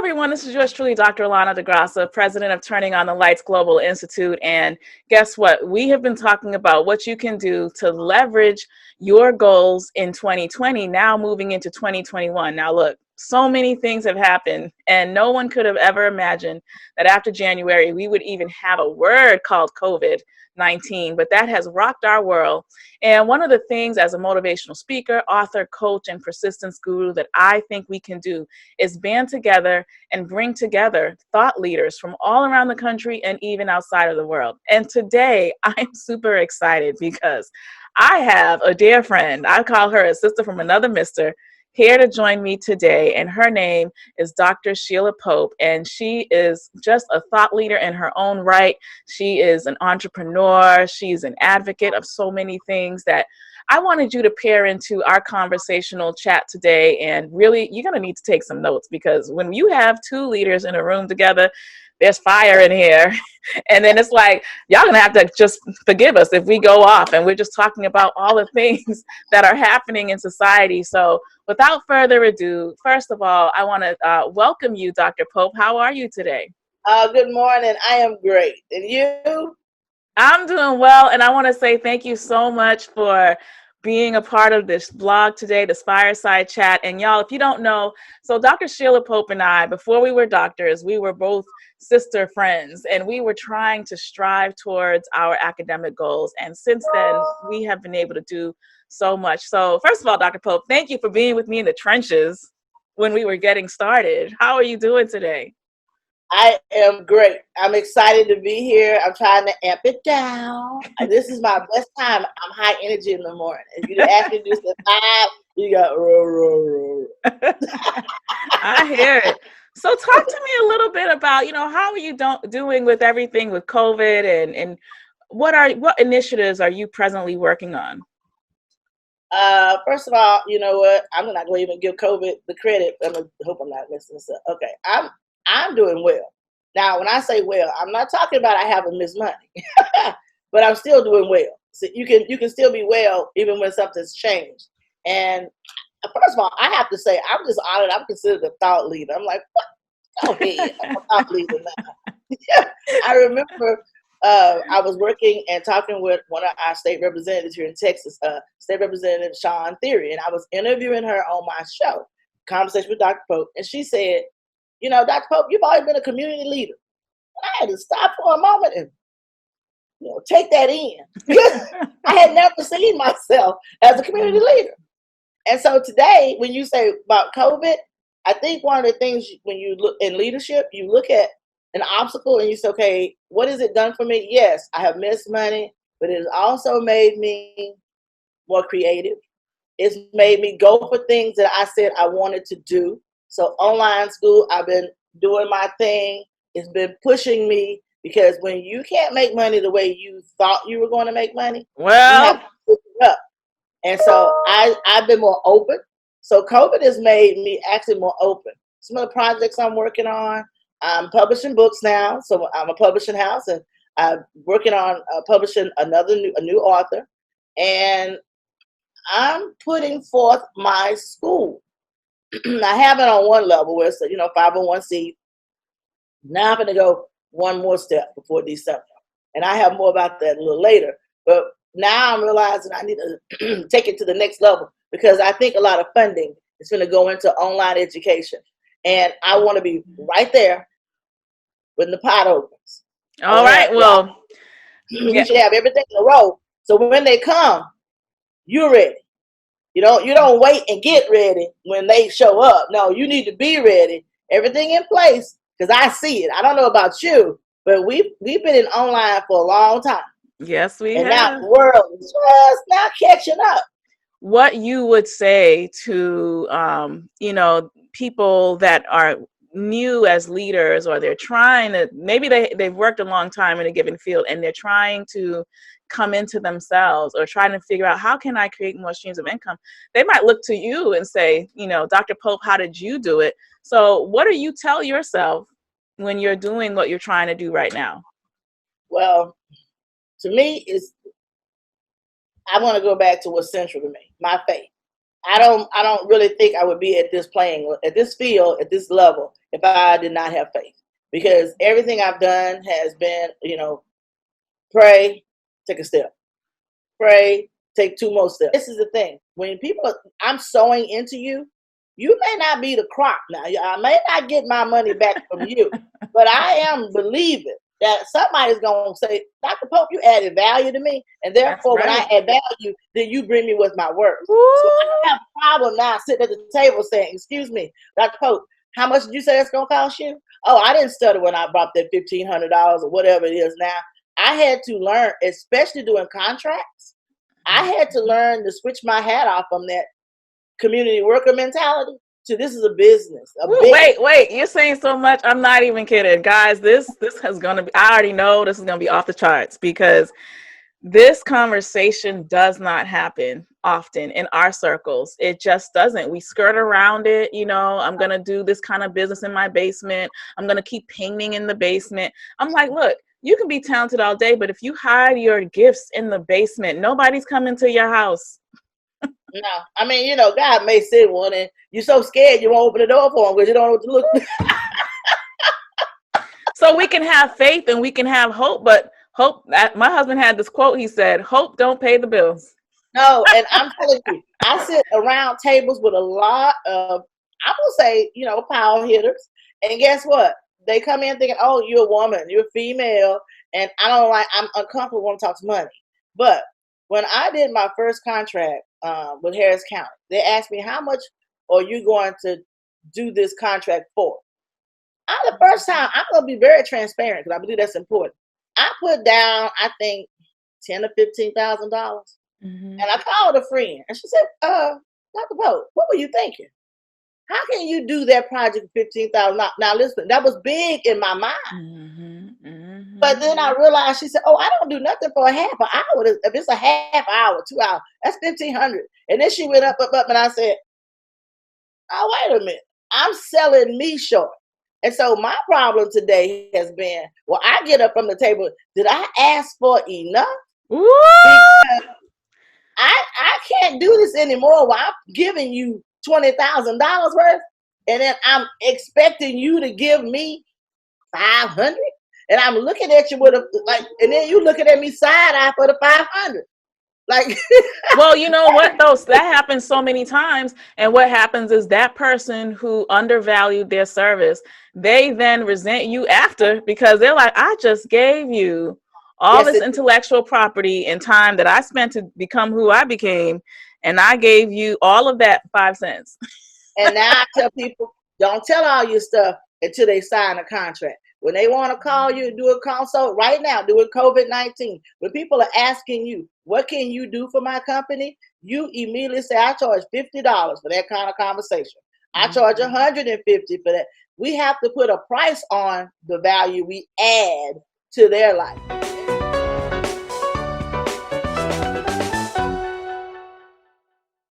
everyone. This is yours truly, Dr. Allana de Graca, president of Turning on the Lights Global Institute. And guess what? We have been talking about what you can do to leverage your goals in 2020, now moving into 2021. Now, look, so many things have happened, and no one could have ever imagined that after January, we would even have a word called COVID-19, but that has rocked our world. And one of the things as a motivational speaker, author, coach, and persistence guru that I think we can do is band together and bring together thought leaders from all around the country and even outside of the world. And today I'm super excited because I have a dear friend. I call her a sister from another mister, here to join me today, and her name is Dr. Sheila Pope, and she is just a thought leader in her own right. She is an entrepreneur. She's an advocate of so many things that I wanted you to pair into our conversational chat today. And really, you're going to need to take some notes, because when you have two leaders in a room together, there's fire in here. And then it's like, y'all gonna have to just forgive us if we go off and we're just talking about all the things that are happening in society. So without further ado, first of all, I want to welcome you, Dr. Pope. How are you today? Good morning. I am great. And you? I'm doing well, and I want to say thank you so much for being a part of this blog today, this fireside chat. And y'all, if you don't know, so Dr. Sheila Pope and I, before we were doctors, we were both sister friends, and we were trying to strive towards our academic goals. And since then, we have been able to do so much. So first of all, Dr. Pope, thank you for being with me in the trenches when we were getting started. How are you doing today? I am great. I'm excited to be here. I'm trying to amp it down. This is my best time. I'm high energy in the morning. If you ask me to do the 5, you got roar, roar, roar. I hear it. So talk to me a little bit about, how are you doing with everything with COVID, and what initiatives are you presently working on? First of all, you know what? I'm not going to even give COVID the credit. I hope I'm not messing this up. Okay, I'm doing well. Now, when I say well, I'm not talking about I haven't missed money, but I'm still doing well. So you can still be well even when something's changed. And first of all, I have to say I'm just honored. I'm considered a thought leader. I'm like, what? Go ahead, I'm a thought leader now. I remember I was working and talking with one of our state representatives here in Texas, State Representative Sean Theory, and I was interviewing her on my show, Conversation with Dr. Pope, and she said, Dr. Pope, you've always been a community leader. And I had to stop for a moment and, take that in. I had never seen myself as a community leader. And so today, when you say about COVID, I think one of the things when you look in leadership, you look at an obstacle and you say, okay, what has it done for me? Yes, I have missed money, but it has also made me more creative. It's made me go for things that I said I wanted to do. So online school, I've been doing my thing. It's been pushing me, because when you can't make money the way you thought you were going to make money, you have to pick it up. And so I've been more open. So COVID has made me actually more open. Some of the projects I'm working on, I'm publishing books now. So I'm a publishing house, and I'm working on publishing a new author. And I'm putting forth my school. I have it on one level where it's 501c. Now I'm going to go one more step before December. And I have more about that a little later. But now I'm realizing I need to take it to the next level, because I think a lot of funding is going to go into online education. And I want to be right there when the pot opens. All right. Well, you should have everything in a row. So when they come, you're ready. You don't wait and get ready when they show up. No, you need to be ready. Everything in place, because I see it. I don't know about you, but we've been in online for a long time. Yes, we have. And now the world is just now catching up. What you would say to, people that are new as leaders, or they're trying to, maybe they've worked a long time in a given field and they're trying to come into themselves, or trying to figure out, how can I create more streams of income? They might look to you and say, Dr. Pope, how did you do it? So what do you tell yourself when you're doing what you're trying to do right now? Well, to me, I want to go back to what's central to me, my faith. I don't really think I would be at this field, at this level, if I did not have faith. Because everything I've done has been, pray, take a step. Pray, take 2 more steps. This is the thing. When I'm sowing into you, you may not be the crop now. I may not get my money back from you, but I am believing that somebody's going to say, Dr. Pope, you added value to me. And therefore, when I add value, then you bring me with my words. So I don't have a problem now sitting at the table saying, excuse me, Dr. Pope, how much did you say it's going to cost you? Oh, I didn't study when I brought that $1,500 or whatever it is now. I had to learn, especially doing contracts. I had to learn to switch my hat off from that community worker mentality to this is a business. Wait, you're saying so much. I'm not even kidding. Guys, this is going to be, I already know this is going to be off the charts, because this conversation does not happen often in our circles. It just doesn't. We skirt around it. I'm going to do this kind of business in my basement. I'm going to keep painting in the basement. I'm like, look, you can be talented all day, but if you hide your gifts in the basement, nobody's coming to your house. No, I mean, God may send one, and you're so scared you won't open the door for him because you don't know what to look. So we can have faith and we can have hope, but hope. My husband had this quote. He said, "Hope don't pay the bills." No, and I'm telling you, I sit around tables with a lot of, I will say, power hitters, and guess what? They come in thinking, "Oh, you're a woman, you're a female," and I'm uncomfortable when it talks money. But when I did my first contract with Harris County, they asked me, how much are you going to do this contract for? The first time, I'm going to be very transparent because I believe that's important. I put down, I think, $10,000 to $15,000. And I called a friend, and she said, Dr. Pope, what were you thinking? How can you do that project for $15,000? Now, listen, that was big in my mind. But then I realized, she said, oh, I don't do nothing for a half an hour. If it's a half hour, 2 hours, that's $1,500. And then she went up, and I said, oh, wait a minute. I'm selling me short. And so my problem today has been, well, I get up from the table. Did I ask for enough? Because I can't do this anymore while I'm giving you $20,000 worth. And then I'm expecting you to give me $500. And I'm looking at you with and then you looking at me side eye for the $500. Like, well, you know what, though? That happens so many times. And what happens is that person who undervalued their service, they then resent you after, because they're like, I just gave you all this intellectual property and time that I spent to become who I became. And I gave you all of that 5 cents. And now I tell people, don't tell all your stuff until they sign a contract. When they want to call you and do a consult right now, doing COVID-19, when people are asking you, what can you do for my company? You immediately say, I charge $50 for that kind of conversation. I charge $150 for that. We have to put a price on the value we add to their life.